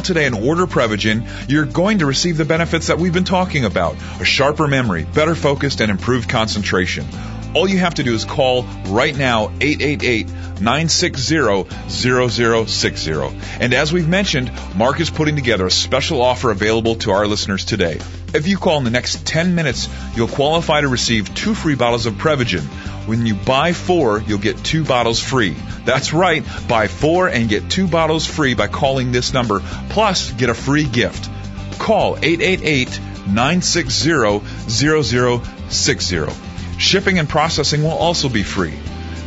today and order Prevagen, you're going to receive the benefits that we've been talking about. A sharper memory, better focused, and improved concentration. All you have to do is call right now, 888-960-0060. And as we've mentioned, Mark is putting together a special offer available to our listeners today. If you call in the next 10 minutes, you'll qualify to receive 2 free bottles of Prevagen. When you buy 4, you'll get 2 bottles free. That's right, buy 4 and get 2 bottles free by calling this number, plus get a free gift. Call 888-960-0060. Shipping and processing will also be free.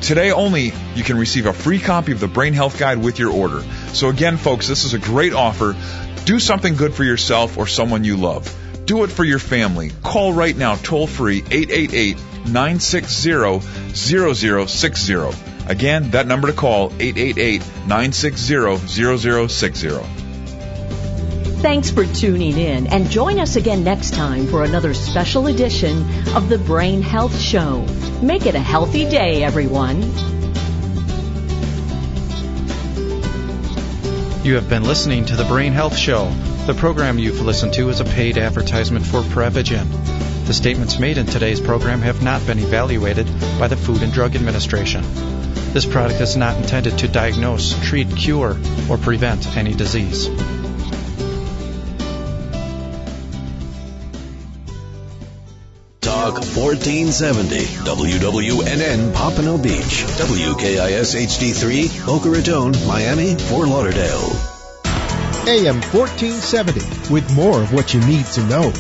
Today only, you can receive a free copy of the Brain Health Guide with your order. So again, folks, this is a great offer. Do something good for yourself or someone you love. Do it for your family. Call right now, toll-free, 888-960-0060. Again, that number to call, 888-960-0060. Thanks for tuning in, and join us again next time for another special edition of the Brain Health Show. Make it a healthy day, everyone. You have been listening to the Brain Health Show. The program you've listened to is a paid advertisement for Prevagen. The statements made in today's program have not been evaluated by the Food and Drug Administration. This product is not intended to diagnose, treat, cure, or prevent any disease. Talk 1470, WWNN Pompano Beach, WKIS HD3, Boca Raton, Miami, Fort Lauderdale. AM 1470, with more of what you need to know.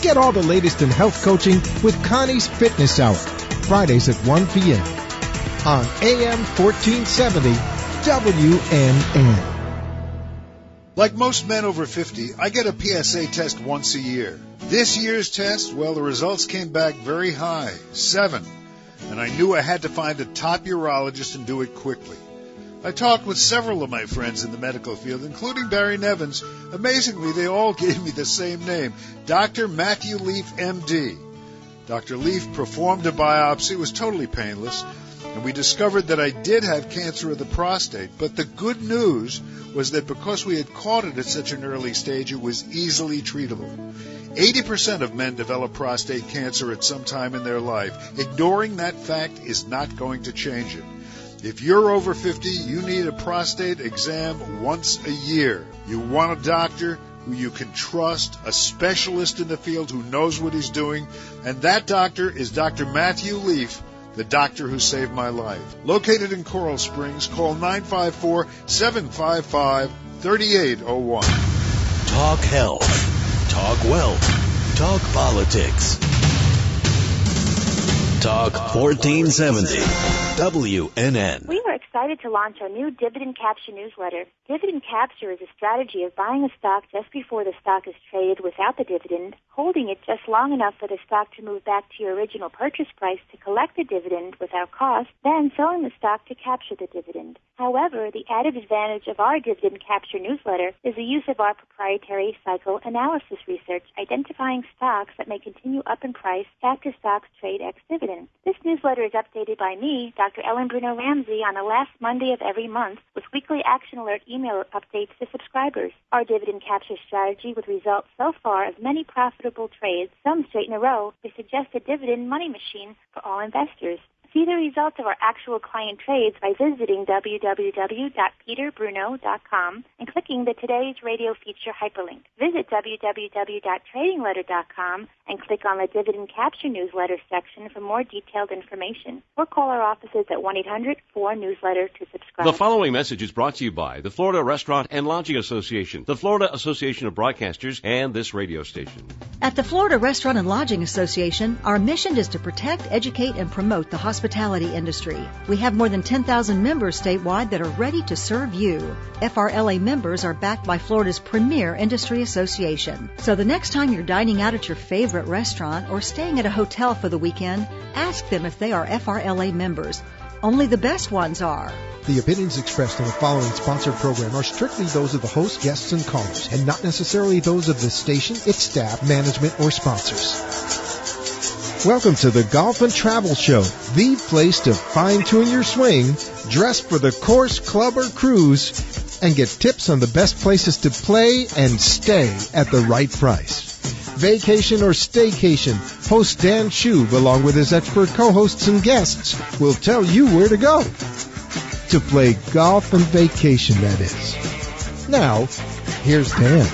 Get all the latest in health coaching with Connie's Fitness Hour, Fridays at 1 p.m. on AM 1470, WNN. Like most men over 50, I get a PSA test once a year. This year's test, well, the results came back very high, 7. And I knew I had to find a top urologist and do it quickly. I talked with several of my friends in the medical field, including Barry Nevins. Amazingly, they all gave me the same name, Dr. Matthew Leaf, M.D. Dr. Leaf performed a biopsy. It was totally painless. And we discovered that I did have cancer of the prostate. But the good news was that because we had caught it at such an early stage, it was easily treatable. 80% of men develop prostate cancer at some time in their life. Ignoring that fact is not going to change it. If you're over 50, you need a prostate exam once a year. You want a doctor who you can trust, a specialist in the field who knows what he's doing, and that doctor is Dr. Matthew Leaf, the doctor who saved my life. Located in Coral Springs, call 954-755-3801. Talk health. Talk wealth. Talk politics. Talk 1470. WNN. We are excited to launch our new Dividend Capture newsletter. Dividend Capture is a strategy of buying a stock just before the stock is traded without the dividend, holding it just long enough for the stock to move back to your original purchase price to collect the dividend without cost, then selling the stock to capture the dividend. However, the added advantage of our Dividend Capture newsletter is the use of our proprietary cycle analysis research, identifying stocks that may continue up in price after stocks trade ex-dividend. This newsletter is updated by me, Dr. Ellen Bruno Ramsey, on the last Monday of every month with weekly action alert email updates to subscribers. Our Dividend Capture strategy, with results so far of many profitable trades, some straight in a row, is suggest a dividend money machine for all investors. See the results of our actual client trades by visiting www.peterbruno.com and clicking the Today's Radio feature hyperlink. Visit www.tradingletter.com and click on the Dividend Capture newsletter section for more detailed information. Or call our offices at 1-800-4-NEWSLETTER to subscribe. The following message is brought to you by the Florida Restaurant and Lodging Association, the Florida Association of Broadcasters, and this radio station. At the Florida Restaurant and Lodging Association, our mission is to protect, educate, and promote the hospitality industry. We have more than 10,000 members statewide that are ready to serve you. FRLA members are backed by Florida's premier industry association. So the next time you're dining out at your favorite restaurant or staying at a hotel for the weekend, ask them if they are FRLA members. Only the best ones are. The opinions expressed in the following sponsored program are strictly those of the host, guests, and callers, and not necessarily those of the station, its staff, management, or sponsors. Welcome to the Golf and Travel Show, the place to fine-tune your swing, dress for the course, club, or cruise, and get tips on the best places to play and stay at the right price. Vacation or Staycation, host Dan Schub, along with his expert co-hosts and guests, will tell you where to go. To play golf and vacation, that is. Now, here's Dan.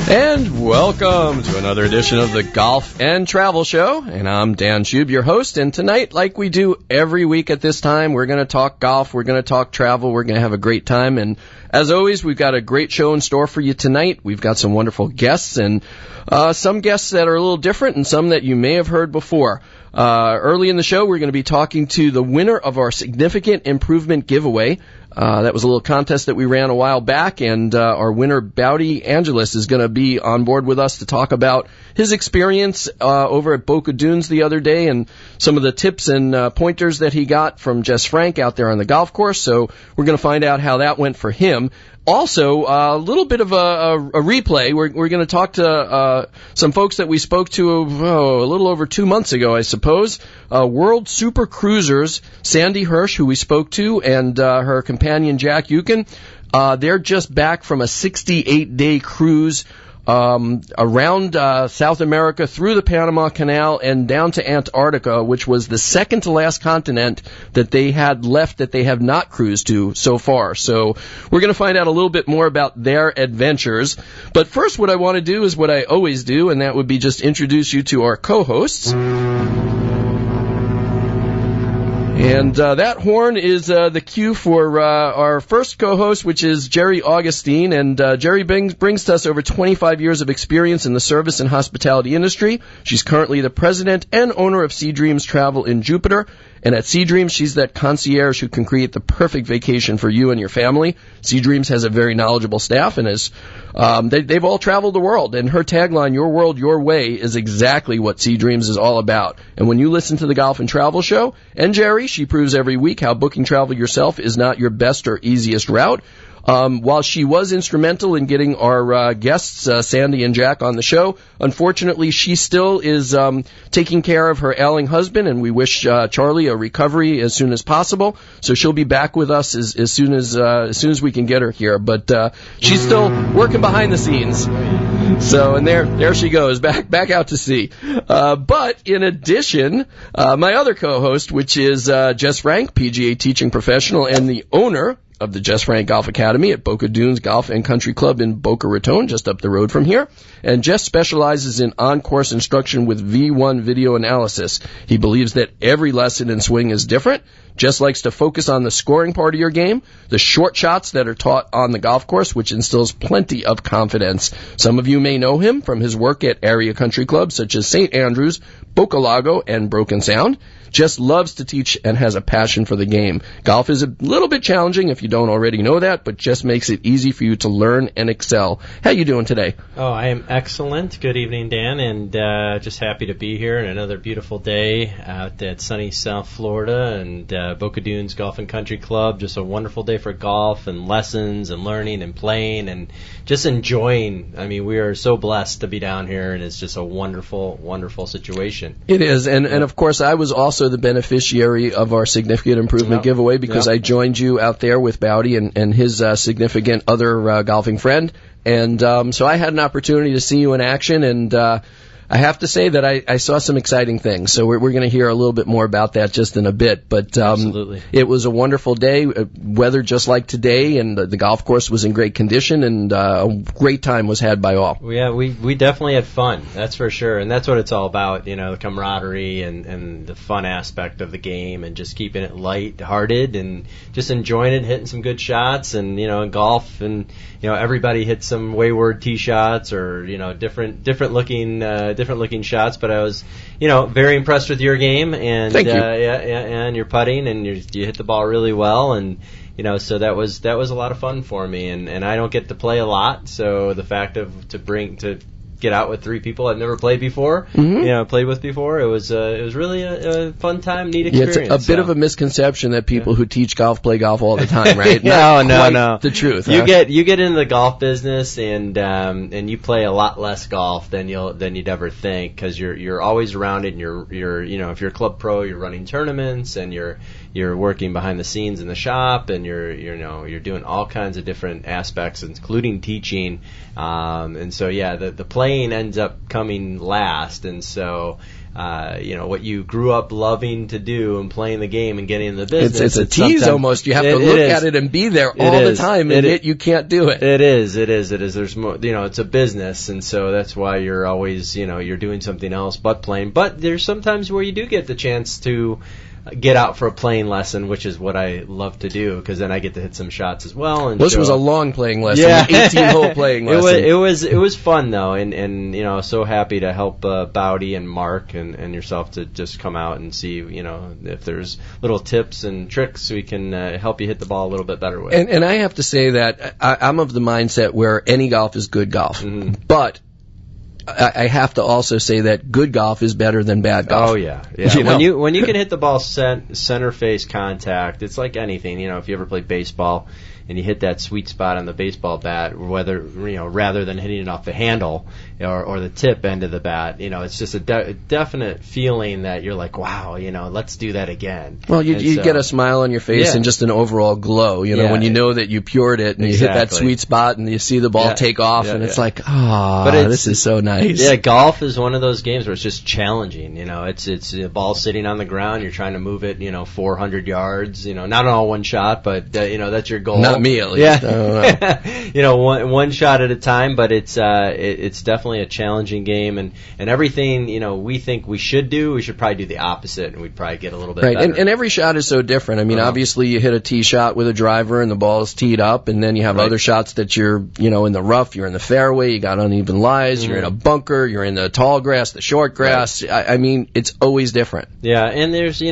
And welcome to another edition of the Golf and Travel Show. And I'm Dan Schub, your host. And tonight, like we do every week at this time, we're going to talk golf, we're going to talk travel, we're going to have a great time. And as always, we've got a great show in store for you tonight. We've got some wonderful guests, and some guests that are a little different and some that you may have heard before. Early in the show, we're going to be talking to the winner of our Significant Improvement Giveaway. That was a little contest that we ran a while back, and our winner, Bowdy Angelis, is going to be on board with us to talk about his experience over at Boca Dunes the other day and some of the tips and pointers that he got from Jess Frank out there on the golf course. So we're going to find out how that went for him. Also, a little bit of a replay. We're going to talk to some folks that we spoke to a little over 2 months ago, I suppose. World Super Cruisers, Sandy Hirsch, who we spoke to, and her companion Jack Euchen. They're just back from a 68-day cruise around South America, through the Panama Canal, and down to Antarctica, which was the second to last continent that they had left that they have not cruised to so far. So we're going to find out a little bit more about their adventures. But first, what I want to do is what I always do, and that would be just introduce you to our co-hosts. And that horn is the cue for our first co-host, which is Jerry Augustine. And Jerry brings to us over 25 years of experience in the service and hospitality industry. She's currently the president and owner of Sea Dreams Travel in Jupiter. And at Sea Dreams, she's that concierge who can create the perfect vacation for you and your family. Sea Dreams has a very knowledgeable staff, and they've all traveled the world. And her tagline, "Your World, Your Way," is exactly what Sea Dreams is all about. And when you listen to the Golf and Travel Show, and Jerry, she proves every week how booking travel yourself is not your best or easiest route. While she was instrumental in getting our guests, Sandy and Jack, on the show, unfortunately, she still is taking care of her ailing husband, and we wish Charlie a recovery as soon as possible. So she'll be back with us as soon as we can get her here. But she's still working behind the scenes. So, and there she goes, back out to sea. But in addition, my other co-host, which is Jess Frank, PGA teaching professional and the owner of the Jess Frank Golf Academy at Boca Dunes Golf and Country Club in Boca Raton, just up the road from here. And Jess specializes in on-course instruction with V1 video analysis. He believes that every lesson in swing is different. Jess likes to focus on the scoring part of your game, the short shots that are taught on the golf course, which instills plenty of confidence. Some of you may know him from his work at area country clubs such as St. Andrews, Boca Lago, and Broken Sound. Jess loves to teach and has a passion for the game. Golf is a little bit challenging if you don't already know that, but Jess makes it easy for you to learn and excel. How you doing today? Oh, I am excellent. Good evening, Dan, and just happy to be here on another beautiful day out at sunny South Florida and Boca Dunes Golf and Country Club. Just a wonderful day for golf and lessons and learning and playing and just enjoying. I mean, we are so blessed to be down here, and it's just a wonderful, wonderful situation. It is, and of course, I was also the beneficiary of our Significant Improvement giveaway because I joined you out there with Bowdy and his significant other golfing friend. And so I had an opportunity to see you in action, and I have to say that I saw some exciting things. So we're going to hear a little bit more about that just in a bit. But Absolutely. It was a wonderful day, weather just like today, and the golf course was in great condition, and a great time was had by all. Yeah, we definitely had fun, that's for sure. And that's what it's all about, you know, the camaraderie and the fun aspect of the game and just keeping it light-hearted and just enjoying it, hitting some good shots. And, you know, in golf, and, you know, everybody hits some wayward tee shots or, you know, different looking shots, but I was, you know, very impressed with your game, and Thank you. And your putting, and you hit the ball really well, and you know, so that was a lot of fun for me, and I don't get to play a lot, so the fact of to get out with 3 people I've never played before, played with before. It was really a fun time, neat experience. Yeah, it's a bit of a misconception that people who teach golf play golf all the time, right? No. The truth. You get into the golf business and you play a lot less golf than you'd ever think, because you're always around it, and you're if you're a club pro, you're running tournaments, and you're working behind the scenes in the shop, and you're doing all kinds of different aspects, including teaching. And so the playing ends up coming last, and so what you grew up loving to do and playing the game and getting in the business. It's a tease almost. You have to look at it and be there all the time, and yet you can't do it. It is. There's more. It's a business, and so that's why you're always you're doing something else but playing. But there's sometimes where you do get the chance to get out for a playing lesson, which is what I love to do, because then I get to hit some shots as well. And this was a long playing lesson, 18-hole playing lesson. It was fun though, and so happy to help Bowdy and Mark and yourself to just come out and see if there's little tips and tricks we can help you hit the ball a little bit better with. And I have to say that I'm of the mindset where any golf is good golf, but I have to also say that good golf is better than bad golf. Oh yeah. When you can hit the ball center face contact, it's like anything. If you ever play baseball and you hit that sweet spot on the baseball bat, whether rather than hitting it off the handle or the tip end of the bat, it's just a definite feeling that you're like, wow, let's do that again. Well, you get a smile on your face and just an overall glow, when you know that you pured it and you hit that sweet spot and you see the ball take off and it's like, this is so nice. Yeah, golf is one of those games where it's just challenging. It's a ball sitting on the ground, you're trying to move it, 400 yards, not all one shot, but that's your goal. Not me, at least. Yeah. One shot at a time, but it's definitely a challenging game, and everything we think we should probably do the opposite, and we'd probably get a little bit better. And every shot is so different. I mean, obviously you hit a tee shot with a driver and the ball is teed up, and then you have other shots that you're in the rough, you're in the fairway, you got uneven lies, you're in a bunker, you're in the tall grass, the short grass. I mean, it's always different. Yeah, and there's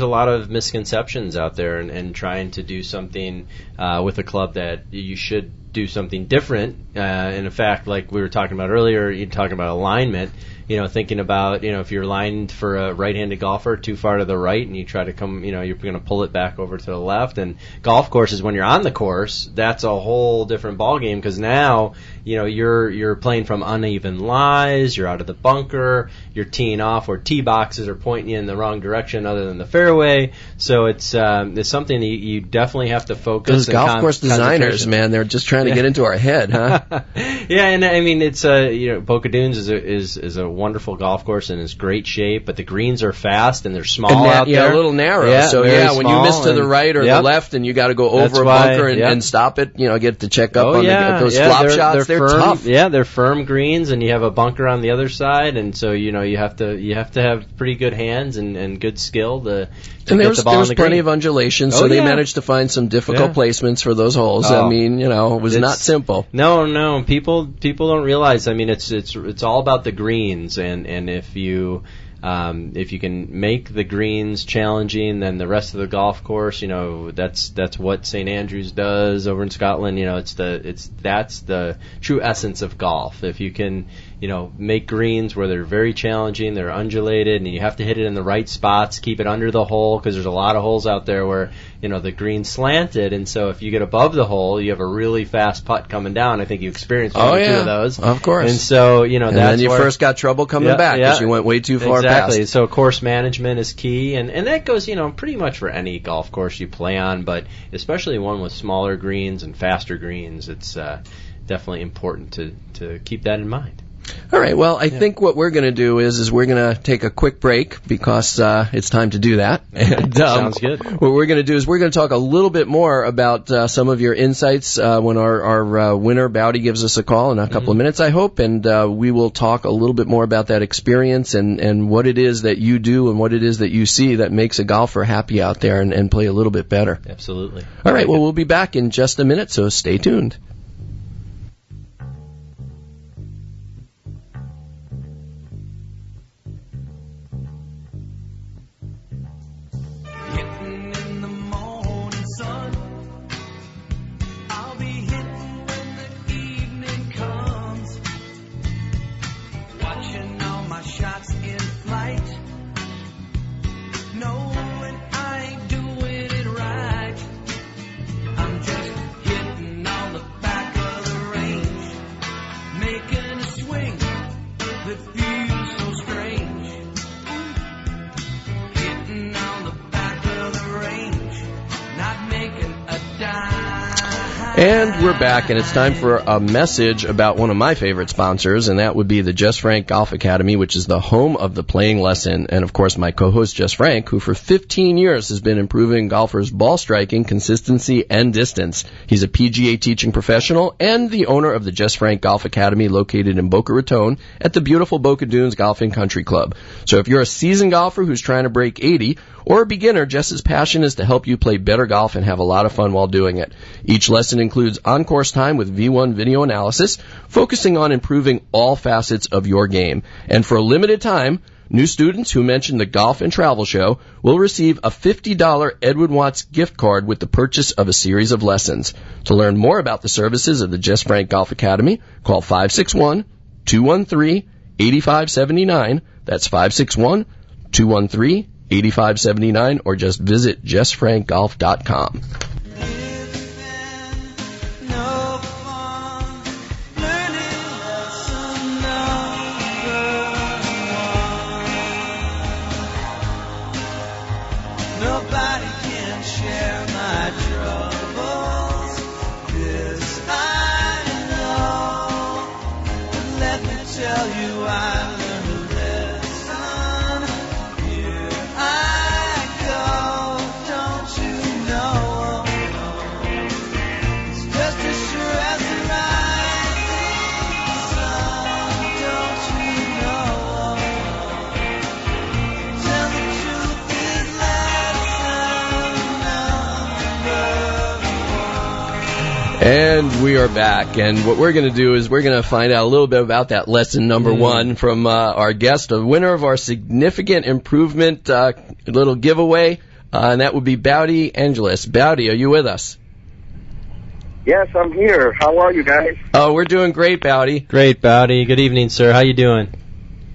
a lot of misconceptions out there, and trying to do something with a club that you should do something different. And in fact, like we were talking about earlier, you're talking about alignment. Thinking about, if you're aligned for a right-handed golfer too far to the right and you try to come, you're going to pull it back over to the left. And golf courses, when you're on the course, that's a whole different ballgame, because now, you're playing from uneven lies, you're out of the bunker, you're teeing off where tee boxes are pointing you in the wrong direction other than the fairway. So it's something that you definitely have to focus. Those golf course designers, man, they're just trying to get into our head, huh? Yeah, and I mean, it's Boca Dunes is a wonderful golf course and is great shape, but the greens are fast and they're small out there. Yeah, a little narrow. Yeah, so when you miss to the right or the left and you got to go over a bunker and stop it, get to check up on those flop shots. They're tough. Yeah, they're firm greens, and you have a bunker on the other side, and so you have to have pretty good hands and good skill to and get the ball on the green. Plenty of undulation, so they managed to find some difficult placements for those holes. I mean, it was not simple. No, people don't realize. I mean, it's all about the greens, and if you can make the greens challenging, then the rest of the golf course, that's what St. Andrews does over in Scotland. That's the true essence of golf. If you can, make greens where they're very challenging, they're undulated, and you have to hit it in the right spots, keep it under the hole, because there's a lot of holes out there where, the green's slanted, and so if you get above the hole, you have a really fast putt coming down. I think you experienced one or two of those. Of course. And so, and then you first got trouble coming back because you went way too far past. Exactly. So course management is key, and that goes, pretty much for any golf course you play on, but especially one with smaller greens and faster greens, it's definitely important to keep that in mind. All right, well, I think what we're going to do is we're going to take a quick break because it's time to do that. And, sounds good. What we're going to do is we're going to talk a little bit more about some of your insights when our winner, Bowdy, gives us a call in a couple of minutes, I hope, and we will talk a little bit more about that experience and what it is that you do and what it is that you see that makes a golfer happy out there and play a little bit better. Absolutely. All right, well, we'll be back in just a minute, so stay tuned. my shots in flight. Knowing I ain't doing it right. I'm just hitting on the back of the range, making a swing that feels so strange. Hitting on the back of the range, not making a dime. And we're back, and it's time for a message about one of my favorite sponsors, and that would be the Jess Frank Golf Academy, which is the home of the playing lesson. And, of course, my co-host, Jess Frank, who for 15 years has been improving golfers' ball striking, consistency, and distance. He's a PGA teaching professional and the owner of the Jess Frank Golf Academy located in Boca Raton at the beautiful Boca Dunes Golf and Country Club. So if you're a seasoned golfer who's trying to break 80, or a beginner, Jess's passion is to help you play better golf and have a lot of fun while doing it. Each lesson includes on-course time with V1 video analysis, focusing on improving all facets of your game. And for a limited time, new students who mention the Golf and Travel Show will receive a $50 Edwin Watts gift card with the purchase of a series of lessons. To learn more about the services of the Jess Frank Golf Academy, call 561-213-8579. That's 561-213-8579, or just visit jessfrankgolf.com. Nobody can share my troubles. This I know. But let me tell you, I learned a lesson. Here I go. Don't you know? It's just as sure as the rising sun. Don't you know? Tell the truth is And we are back, and what we're going to do is we're going to find out a little bit about that lesson number one from our guest, a winner of our significant improvement little giveaway, and that would be Bowdy Angelis. Bowdy, are you with us? Yes, I'm here. How are you guys? Oh, we're doing great, Bowdy. Great, Bowdy. Good evening, sir. How you doing?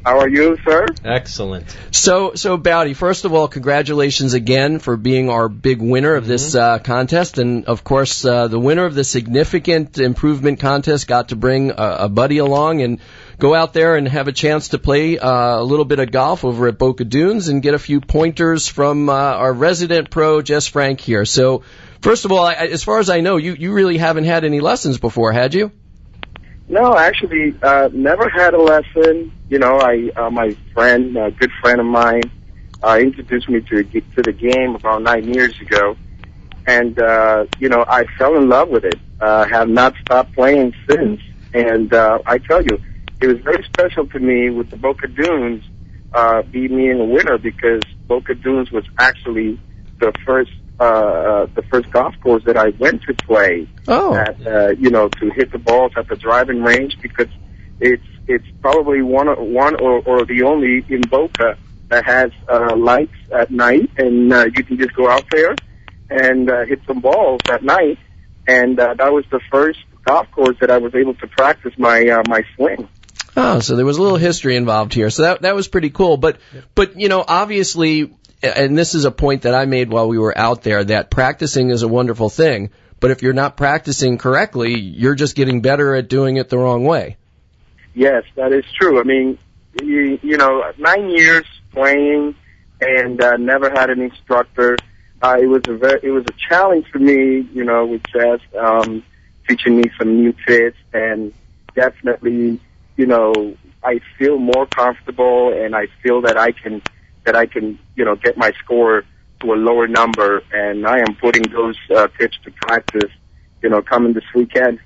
How are you, sir? Excellent. So Bowdy, first of all, congratulations again for being our big winner of this contest. And, of course, the winner of the significant improvement contest got to bring a buddy along and go out there and have a chance to play a little bit of golf over at Boca Dunes and get a few pointers from our resident pro, Jess Frank, here. So, first of all, as far as I know, you really haven't had any lessons before, had you? No, actually, never had a lesson. You know, my friend, a good friend of mine, introduced me to the game about 9 years ago, and you know, I fell in love with it. Have not stopped playing since, and I tell you, it was very special to me with the Boca Dunes being a winner, because Boca Dunes was actually the first golf course that I went to play at, you know, to hit the balls at the driving range, because it's probably one or the only in Boca that has lights at night, and you can just go out there and hit some balls at night, and that was the first golf course that I was able to practice my my swing. Oh, so there was a little history involved here. So that was pretty cool. But you know, obviously, and this is a point that I made while we were out there, that practicing is a wonderful thing, but if you're not practicing correctly, you're just getting better at doing it the wrong way. Yes, that is true. I mean, you know, 9 years playing and never had an instructor. It was a challenge for me, you know, with Jess, teaching me some new tricks, and definitely, you know, I feel more comfortable, and I feel that I can, you know, get my score to a lower number, and I am putting those tips to practice, you know, coming this weekend.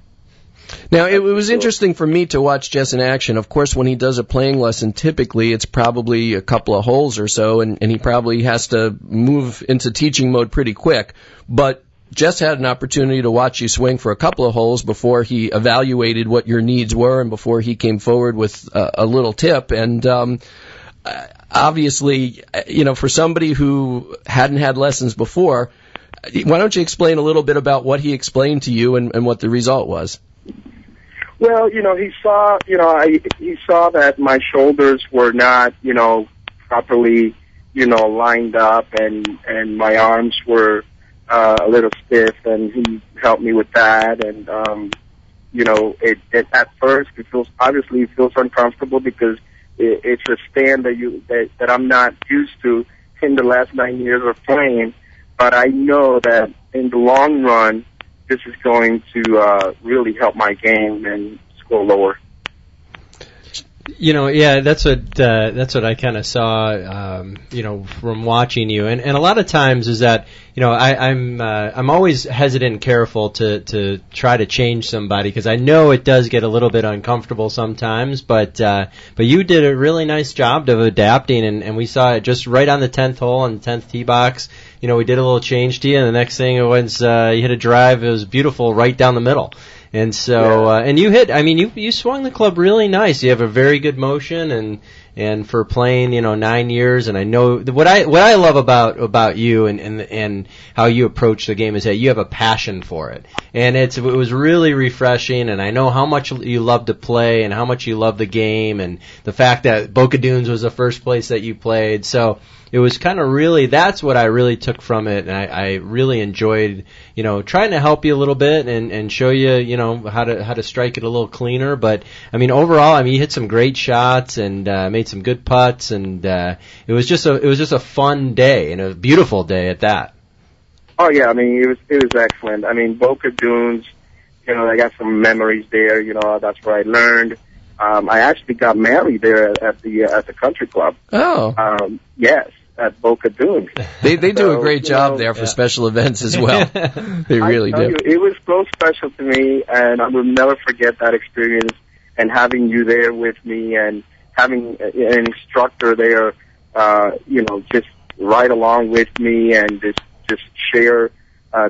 Now, it was interesting for me to watch Jess in action. Of course, when he does a playing lesson, typically it's probably a couple of holes or so, and he probably has to move into teaching mode pretty quick. But Jess had an opportunity to watch you swing for a couple of holes before he evaluated what your needs were and before he came forward with a little tip. And obviously, you know, for somebody who hadn't had lessons before, why don't you explain a little bit about what he explained to you and what the result was? Well, he saw, he saw that my shoulders were not, properly, lined up, and my arms were a little stiff, and he helped me with that. And at first it feels uncomfortable because it's a stand that I'm not used to in the last 9 years of playing. But I know that in the long run, this is going to really help my game and score lower. That's what I kind of saw, from watching you, and a lot of times is that, I'm always hesitant and careful to try to change somebody because I know it does get a little bit uncomfortable sometimes, but you did a really nice job of adapting, and we saw it just right on the 10th hole on the 10th tee box. We did a little change to you, and the next thing it was you hit a drive. It was beautiful right down the middle. And so, and you hit, you swung the club really nice. You have a very good motion, and for playing, 9 years, and I know what I love about you and how you approach the game is that you have a passion for it. And it was really refreshing, and I know how much you love to play and how much you love the game, and the fact that Boca Dunes was the first place that you played. So it was kind of really, that's what I really took from it, and I really enjoyed, trying to help you a little bit and show you, how to strike it a little cleaner. But overall, you hit some great shots and made some good putts, and it was just a fun day and a beautiful day at that. Oh yeah, it was excellent. Boca Dunes, I got some memories there. That's where I learned. I actually got married there at the country club. Oh. Yes, at Boca Dunes. They do a great job there for special events as well. They really do. It was so special to me, and I will never forget that experience. And having you there with me, and having an instructor there, just ride along with me and just share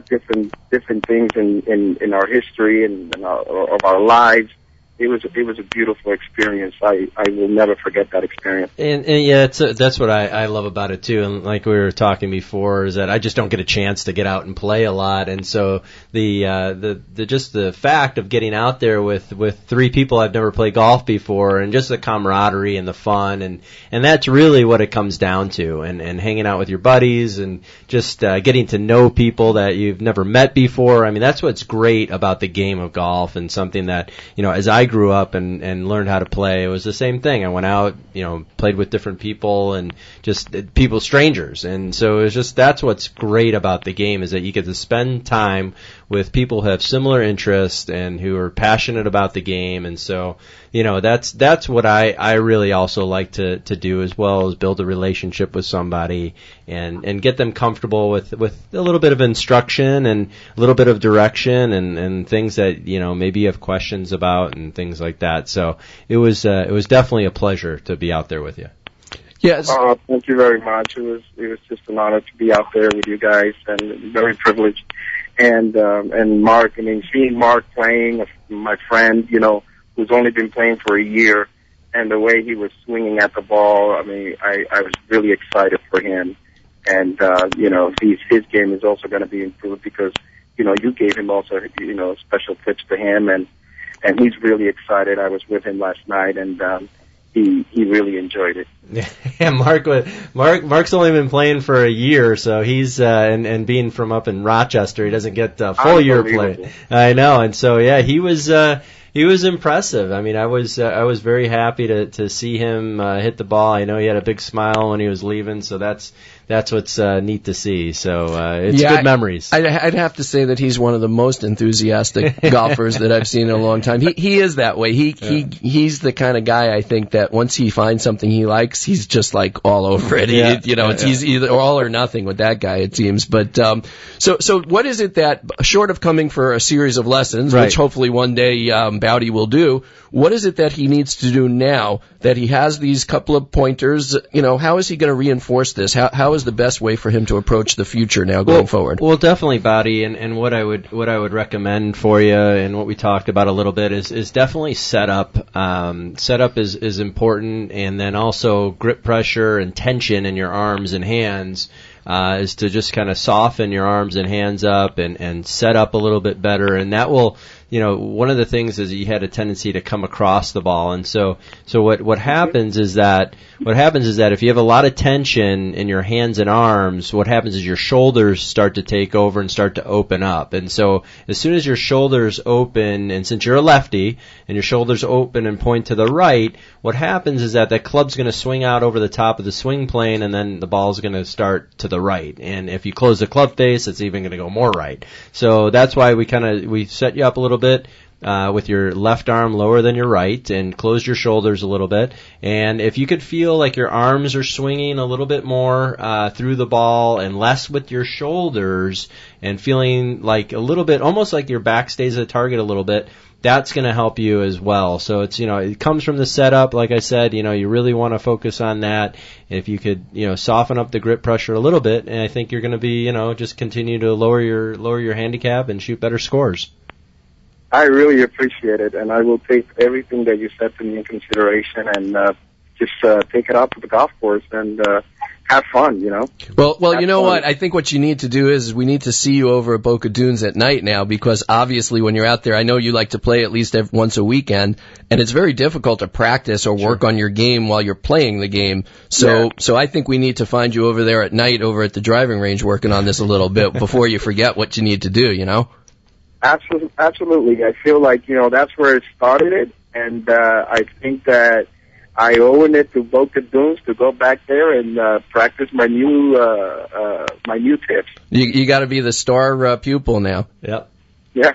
different things in our history and of our lives. It was a beautiful experience. I will never forget that experience. And yeah, that's what I love about it too. And like we were talking before, is that I just don't get a chance to get out and play a lot. And so the fact of getting out there with three people I've never played golf before, and just the camaraderie and the fun, and that's really what it comes down to. And hanging out with your buddies and just getting to know people that you've never met before. That's what's great about the game of golf, and something that, as I grew up and learned how to play, it was the same thing. I went out, played with different people and just people, strangers. And so it's just, that's what's great about the game, is that you get to spend time with people who have similar interests and who are passionate about the game. And so, that's what I really also like to do as well, is build a relationship with somebody and get them comfortable with a little bit of instruction and a little bit of direction and things that, maybe you have questions about and things like that. So it was definitely a pleasure to be out there with you. Yes. Thank you very much. It was just an honor to be out there with you guys, and very privileged. And Mark, seeing Mark playing, my friend, who's only been playing for a year, and the way he was swinging at the ball, I was really excited for him. And, his game is also going to be improved because, you gave him also, special tips to him, and he's really excited. I was with him last night, and he really enjoyed it. Yeah, Mark's only been playing for a year, so he's and being from up in Rochester, he doesn't get a full year play. I know, and so yeah, he was impressive. I was very happy to see him hit the ball. I know he had a big smile when he was leaving, so that's what's neat to see. So it's good memories. I'd have to say that he's one of the most enthusiastic golfers that I've seen in a long time. He is that way. He's the kind of guy, I think, that once he finds something he likes, he's just like all over it. He's either all or nothing with that guy, it seems. But so what is it that, short of coming for a series of lessons, which hopefully one day Bowdy will do, what is it that he needs to do now that he has these couple of pointers? How is he going to reinforce this? How is the best way for him to approach the future now going forward? Well, definitely, Bowdy, and what I would recommend for you, and what we talked about a little bit, is definitely setup. Setup is important, and then also grip pressure and tension in your arms and hands. Is to just kind of soften your arms and hands up and set up a little bit better, and that will, one of the things is you had a tendency to come across the ball, and so what happens is that if you have a lot of tension in your hands and arms, what happens is your shoulders start to take over and start to open up. And so as soon as your shoulders open, and since you're a lefty and your shoulders open and point to the right, what happens is that club's going to swing out over the top of the swing plane, and then the ball's going to start to the right. And if you close the club face, it's even going to go more right. So that's why we set you up a little bit with your left arm lower than your right, and close your shoulders a little bit. And if you could feel like your arms are swinging a little bit more through the ball and less with your shoulders, and feeling like a little bit, almost like your back stays at target a little bit, that's going to help you as well. So it's, it comes from the setup. Like I said, you really want to focus on that. If you could, soften up the grip pressure a little bit, and I think you're going to be, just continue to lower your handicap and shoot better scores. I really appreciate it, and I will take everything that you said to me in consideration, and just take it out to the golf course and have fun, Well, what? I think what you need to do is we need to see you over at Boca Dunes at night now, because obviously when you're out there, I know you like to play at least once a weekend, and it's very difficult to practice or work on your game while you're playing the game. So I think we need to find you over there at night over at the driving range working on this a little bit before you forget what you need to do, Absolutely. I feel like, that's where it started, and I think that I owe it to Boca Dunes to go back there and practice my new tips. You got to be the star pupil now. Yep. Yeah.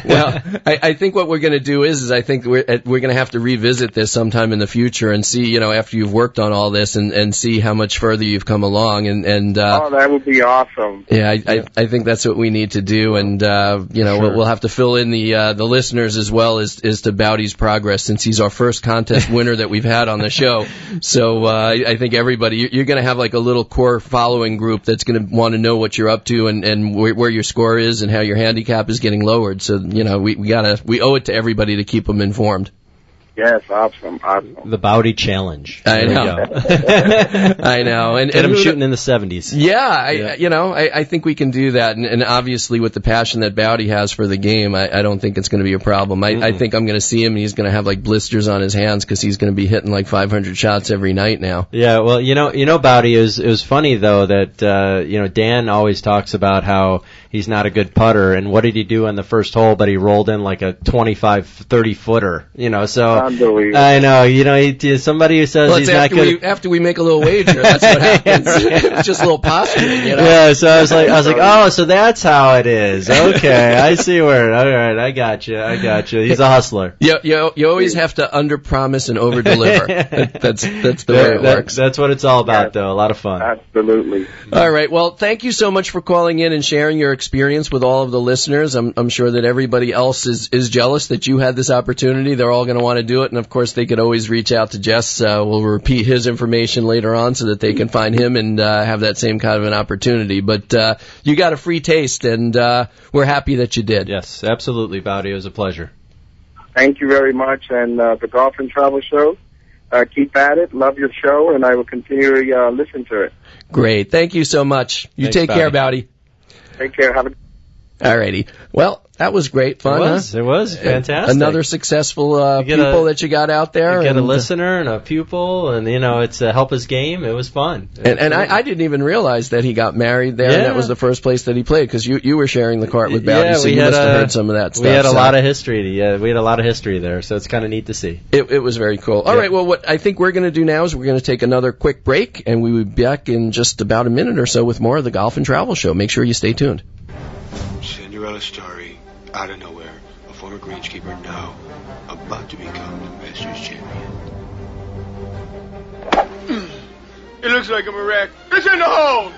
Well, I think what we're going to do is I think we're going to have to revisit this sometime in the future and see, after you've worked on all this and see how much further you've come along. And that would be awesome. Yeah, I think that's what we need to do. And, we'll have to fill in the listeners as well as to Bowdy's progress, since he's our first contest winner that we've had on the show. So, I think everybody, you're going to have like a little core following group that's going to want to know what you're up to and where your score is and how your handicap is getting lowered. So, we owe it to everybody to keep them informed. Yes, awesome. The Bowdy Challenge. I know. I know. And I'm shooting in the 70s. Yeah, I think we can do that. And obviously with the passion that Bowdy has for the game, I don't think it's going to be a problem. I think I'm going to see him and he's going to have like blisters on his hands because he's going to be hitting like 500 shots every night now. Yeah, well, Bowdy, it was funny though that, Dan always talks about how he's not a good putter, and what did he do on the first hole? But he rolled in like a 25, 30 footer, so. Unbelievable. I know, somebody who says he's not good. After we make a little wager, that's what happens. It's just a little posturing, Yeah, so I was like, oh, so that's how it is. Okay, I see where. All right, I got you. He's a hustler. You always have to under-promise and over-deliver. That's the way it works. That's what it's all about, though. A lot of fun. Absolutely. All right. Well, thank you so much for calling in and sharing your experience with all of the listeners. I'm sure that everybody else is jealous that you had this opportunity. They're all going to want to do it, and of course they could always reach out to Jess. We'll repeat his information later on so that they can find him and have that same kind of an opportunity. But you got a free taste, and we're happy that you did. Yes, absolutely, Bowdy. It was a pleasure. Thank you very much, and the Golf and Travel Show, keep at it. Love your show, and I will continue to listen to it. Great. Thank you so much. You take care, Bowdy. Take care. Have a Alrighty. Well, that was great fun. It was fantastic. Another successful pupil that you got out there. You get a listener and a pupil, and it's a help his game. It was fun. And I didn't even realize that he got married there. Yeah. And that was the first place that he played, because you were sharing the cart with Bowdy, so you must have heard some of that stuff. We had a lot of history. Yeah, we had a lot of history there, so it's kind of neat to see. It was very cool. All right. Well, what I think we're going to do now is we're going to take another quick break, and we will be back in just about a minute or so with more of the Golf and Travel Show. Make sure you stay tuned. Cinderella story, out of nowhere, a former greenskeeper now about to become the Masters champion. It looks like I'm a wreck. It's in the hole!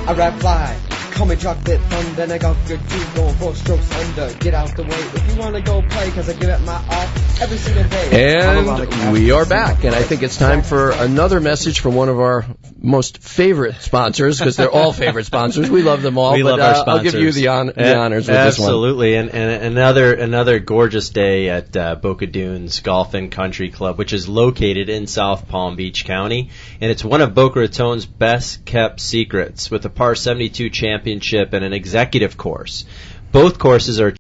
I rap fly, call me chocolate thunder, I got good juice going 4 strokes under. Get out the way if you wanna go play, cause I give it my all every single day. And we are back, and I think it's time for another message from one of our most favorite sponsors, because they're all favorite sponsors. We love them all. We but love our sponsors. I'll give you the honors with this one. Absolutely, and another gorgeous day at Boca Dunes Golf and Country Club, which is located in South Palm Beach County, and it's one of Boca Raton's best kept secrets, with a par 72 championship and an executive course. Both courses are